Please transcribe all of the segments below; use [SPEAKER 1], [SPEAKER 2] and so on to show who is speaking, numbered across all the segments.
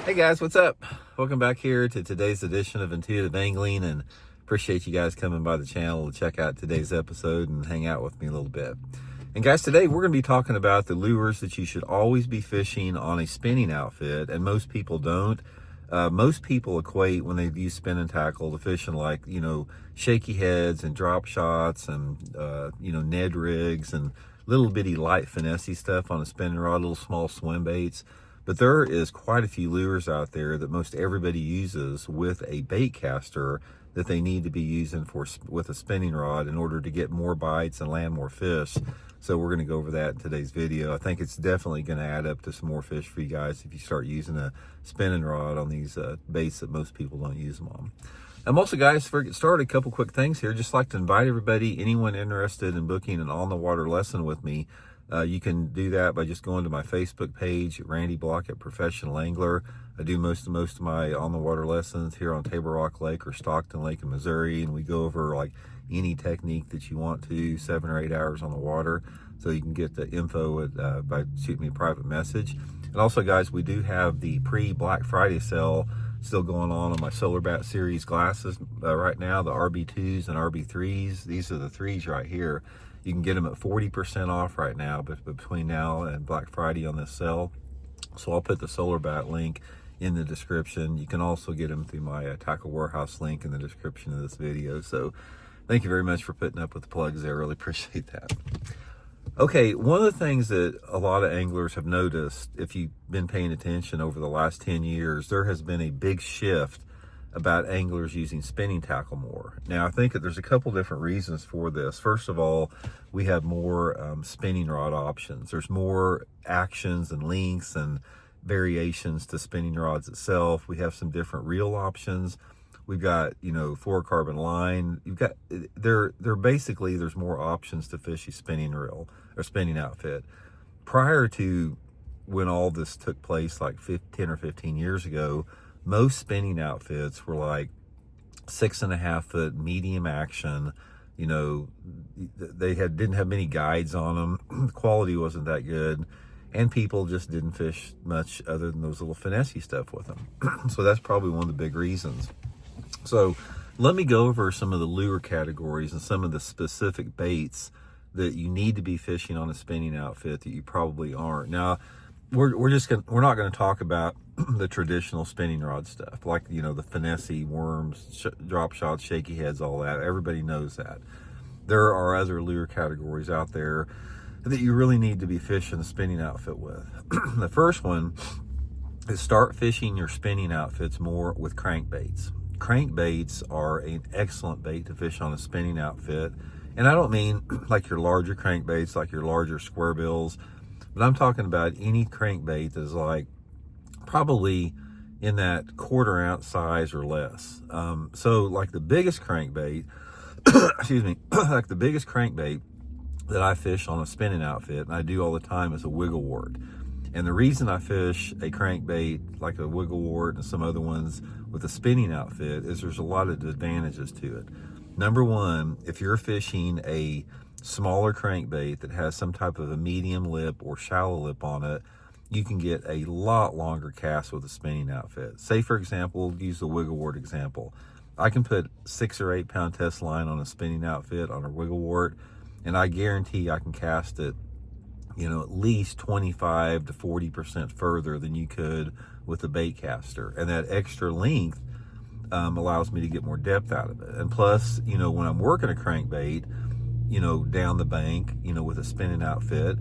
[SPEAKER 1] Hey guys, what's up? Welcome back here to today's edition of Intuitive Angling, and appreciate you guys coming by the channel to check out today's episode and hang out with me a little bit. And guys, today we're going to be talking about the lures that you should always be fishing on a spinning outfit, and most people don't. Most people equate when they use spinning tackle to fishing like, shaky heads and drop shots and, Ned rigs and little bitty light finessey stuff on a spinning rod, little small swim baits. But there is quite a few lures out there that most everybody uses with a bait caster that they need to be using with a spinning rod in order to get more bites and land more fish. So we're going to go over that in today's video. I think it's definitely going to add up to some more fish for you guys if you start using a spinning rod on these baits that most people don't use them on. I'm also, guys, before we get started, a couple quick things here. Just like to invite everybody, anyone interested in booking an on-the-water lesson with me, you can do that by just going to my Facebook page, Randy Blaukat Professional Angler. I do most of my on-the-water lessons here on Table Rock Lake or Stockton Lake in Missouri, and we go over like any technique that you want to, 7 or 8 hours on the water. So you can get the info by shooting me a private message. And also, guys, we do have the pre-Black Friday sale still going on my Solar Bat Series glasses right now, the RB2s and RB3s. These are the 3s right here. You can get them at 40% off right now, but between now and Black Friday on this sale. So I'll put the Solar Bat link in the description. You can also get them through my Tackle Warehouse link in the description of this video. So thank you very much for putting up with the plugs there. Really appreciate that. Okay, one of the things that a lot of anglers have noticed, if you've been paying attention over the last 10 years, there has been a big shift about anglers using spinning tackle more. Now, I think that there's a couple different reasons for this. First of all, we have more spinning rod options. There's more actions and lengths and variations to spinning rods itself. We have some different reel options. We've got, fluorocarbon line. You've got, basically, there's more options to fish a spinning reel or spinning outfit. Prior to when all this took place, like 10 or 15 years ago, most spinning outfits were like 6.5 foot medium action. They didn't have many guides on them. The quality wasn't that good, and people just didn't fish much other than those little finessey stuff with them. So that's probably one of the big reasons. So let me go over some of the lure categories and some of the specific baits that you need to be fishing on a spinning outfit that you probably aren't. Now, we're not going to talk about the traditional spinning rod stuff, like, the finessey worms, drop shots, shaky heads, all that. Everybody knows that. There are other lure categories out there that you really need to be fishing a spinning outfit with. The first one is start fishing your spinning outfits more with crankbaits. Crankbaits are an excellent bait to fish on a spinning outfit. And I don't mean like your larger crankbaits, like your larger square bills, but I'm talking about any crankbait that is like probably in that 1/4 ounce size or less. So like the biggest crankbait, like the biggest crankbait that I fish on a spinning outfit, and I do all the time, is a wiggle wart. And the reason I fish a crankbait like a wiggle wart and some other ones with a spinning outfit is there's a lot of advantages to it. Number one, if you're fishing a smaller crankbait that has some type of a medium lip or shallow lip on it, you can get a lot longer cast with a spinning outfit. Say, for example, use the wiggle wart example. I can put 6 or 8 pound test line on a spinning outfit on a wiggle wart, and I guarantee I can cast it, at least 25 to 40% further than you could with a bait caster. And that extra length allows me to get more depth out of it. And plus, when I'm working a crankbait, down the bank, with a spinning outfit,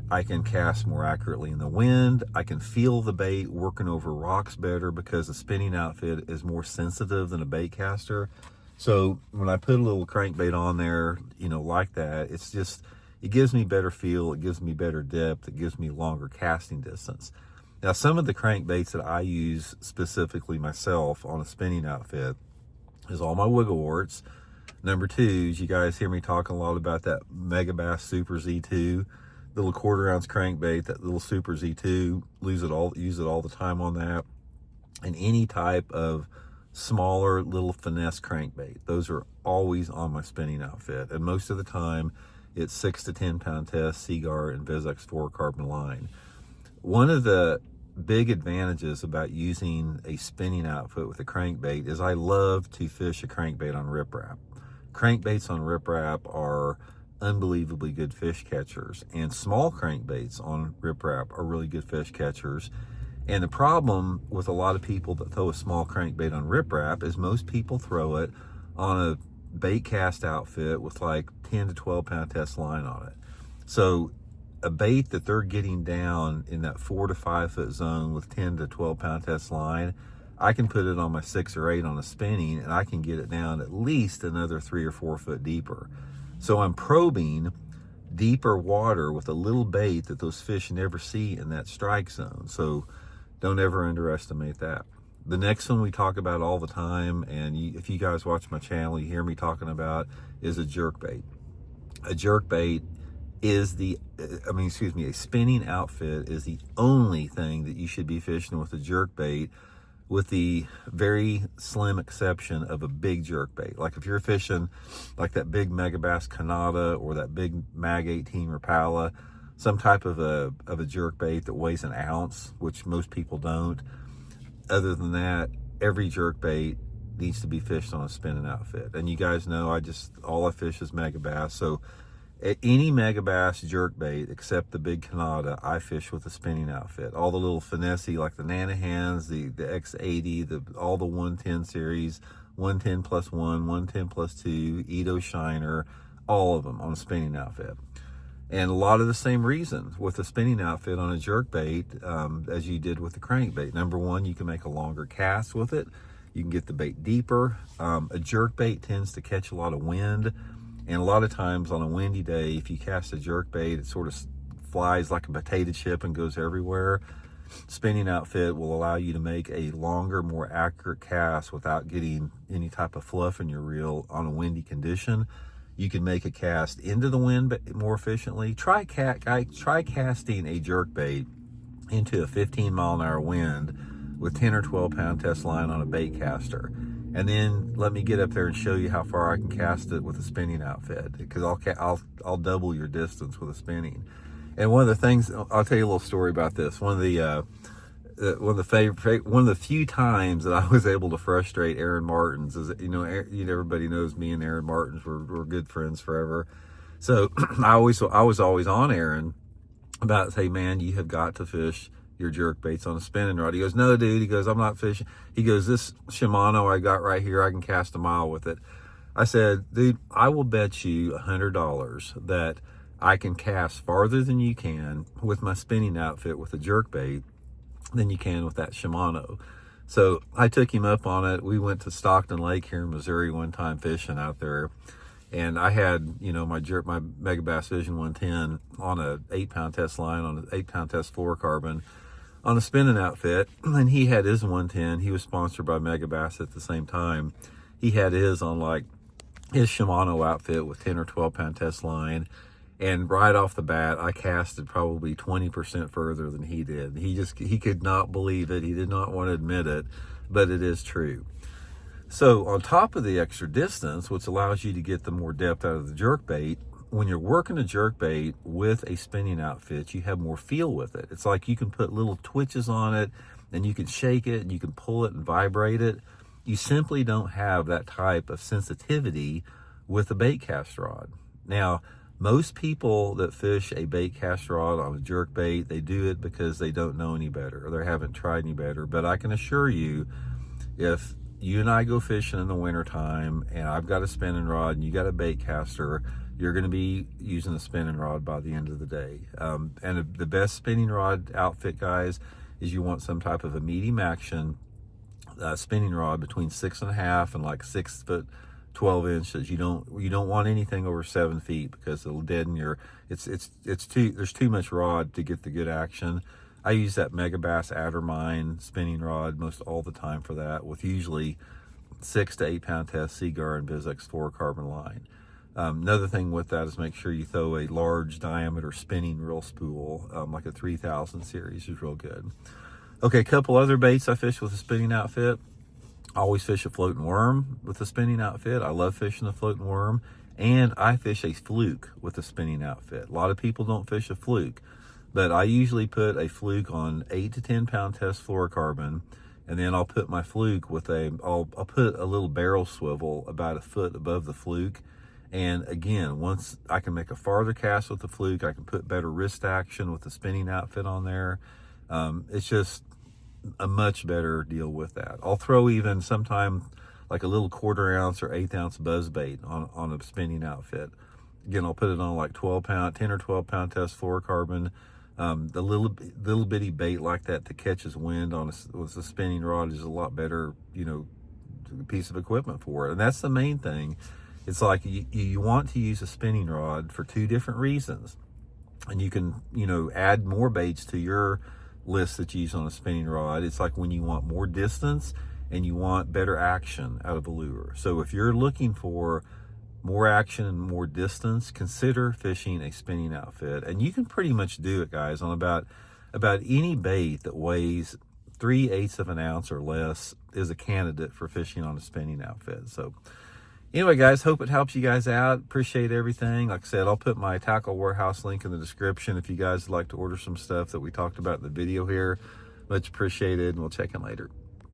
[SPEAKER 1] I can cast more accurately in the wind. I can feel the bait working over rocks better because the spinning outfit is more sensitive than a bait caster. So when I put a little crankbait on there, like that, it gives me better feel, it gives me better depth, it gives me longer casting distance. Now, some of the crankbaits that I use specifically myself on a spinning outfit is all my wiggle warts. Number 2s, you guys hear me talking a lot about that Mega Bass Super Z2, little 1/4 ounce crankbait, that little Super Z2, use it all the time on that. And any type of smaller little finesse crankbait, those are always on my spinning outfit. And most of the time, it's 6 to 10 pound test, Seaguar and Vizex fluorocarbon line. One of the big advantages about using a spinning outfit with a crankbait is I love to fish a crankbait on riprap. Crankbaits on riprap are unbelievably good fish catchers, and small crankbaits on riprap are really good fish catchers. And the problem with a lot of people that throw a small crankbait on riprap is most people throw it on a bait cast outfit with like 10 to 12 pound test line on it. So a bait that they're getting down in that 4 to 5 foot zone with 10 to 12 pound test line, I can put it on my 6 or 8 on a spinning, and I can get it down at least another 3 or 4 foot deeper. So I'm probing deeper water with a little bait that those fish never see in that strike zone. So don't ever underestimate that. The next one we talk about all the time, and if you guys watch my channel, you hear me talking about, is a jerkbait. A jerkbait is a spinning outfit is the only thing that you should be fishing with a jerkbait, with the very slim exception of a big jerkbait. Like if you're fishing like that big Megabass Canada or that big Mag 18 Rapala, some type of a jerkbait that weighs an ounce, which most people don't. Other than that, every jerkbait needs to be fished on a spinning outfit. And you guys know all I fish is Megabass. So any Megabass jerkbait except the big Canada, I fish with a spinning outfit. All the little finessey like the Nanahans, the X80, all the 110 series, 110 plus 1, 110 plus 2, Edo Shiner, all of them on a spinning outfit. And a lot of the same reasons with a spinning outfit on a jerkbait as you did with the crankbait. Number one, you can make a longer cast with it. You can get the bait deeper. A jerkbait tends to catch a lot of wind. And a lot of times on a windy day, if you cast a jerkbait, it sort of flies like a potato chip and goes everywhere. Spinning outfit will allow you to make a longer, more accurate cast without getting any type of fluff in your reel on a windy condition. You can make a cast into the wind more efficiently. Try casting a jerkbait into a 15 mile an hour wind with 10 or 12 pound test line on a bait caster. And then let me get up there and show you how far I can cast it with a spinning outfit, because I'll double your distance with a spinning. And one of the things, I'll tell you a little story about this. One of the few times that I was able to frustrate Aaron Martins is, everybody knows me and Aaron Martins, we're good friends forever. So I was always on Aaron about, hey man, you have got to fish your jerkbaits on a spinning rod. He goes, no dude, he goes, I'm not fishing. He goes, this Shimano I got right here, I can cast a mile with it. I said, dude, I will bet you $100 that I can cast farther than you can with my spinning outfit with a jerkbait than you can with that Shimano. So I took him up on it. We went to Stockton Lake here in Missouri one time fishing out there, and I had my Megabass Vision 110 on a 8 pound test line on an 8 pound test fluorocarbon on a spinning outfit, and he had his 110. He was sponsored by Megabass at the same time. He had his on like his Shimano outfit with 10 or 12 pound test line. And right off the bat, I casted probably 20% further than he did. He could not believe it. He did not want to admit it, but it is true. So on top of the extra distance, which allows you to get the more depth out of the jerkbait, when you're working a jerkbait with a spinning outfit, you have more feel with it. It's like you can put little twitches on it, and you can shake it, and you can pull it and vibrate it. You simply don't have that type of sensitivity with a bait cast rod. Now, most people that fish a bait cast rod on a jerkbait, they do it because they don't know any better, or they haven't tried any better. But I can assure you, if you and I go fishing in the wintertime and I've got a spinning rod and you got a bait caster, you're going to be using a spinning rod by the end of the day. And the best spinning rod outfit, guys, is you want some type of a medium action spinning rod between 6.5 and like 6 foot 12 inches. You don't want anything over 7 feet, because it'll deaden your, there's too much rod to get the good action. I use that Megabass Addermine spinning rod most all the time for that, with usually 6 to 8 pound test Seaguar and Bizex fluorocarbon line. Another thing with that is make sure you throw a large diameter spinning reel spool, like a 3000 series is real good. Okay, a couple other baits I fish with a spinning outfit. I always fish a floating worm with a spinning outfit. I love fishing a floating worm, and I fish a fluke with a spinning outfit. A lot of people don't fish a fluke. But I usually put a fluke on 8 to 10 pound test fluorocarbon, and then I'll put my fluke with I'll put a little barrel swivel about a foot above the fluke. And again, once I can make a farther cast with the fluke, I can put better wrist action with the spinning outfit on there. It's just a much better deal with that. I'll throw even sometime like a little 1/4 ounce or 1/8 ounce buzz bait on a spinning outfit. Again, I'll put it on like 10 or 12 pound test fluorocarbon. The little bitty bait like that catches wind on with a spinning rod is a lot better, piece of equipment for it. And that's the main thing. It's like you want to use a spinning rod for 2 different reasons. And you can, add more baits to your list that you use on a spinning rod. It's like when you want more distance and you want better action out of a lure. So if you're looking for more action and more distance, consider fishing a spinning outfit. And you can pretty much do it, guys, on about any bait that weighs 3/8 of an ounce or less is a candidate for fishing on a spinning outfit. So anyway, guys, hope it helps you guys out. Appreciate everything. Like I said, I'll put my Tackle Warehouse link in the description if you guys would like to order some stuff that we talked about in the video here. Much appreciated, and we'll check in later.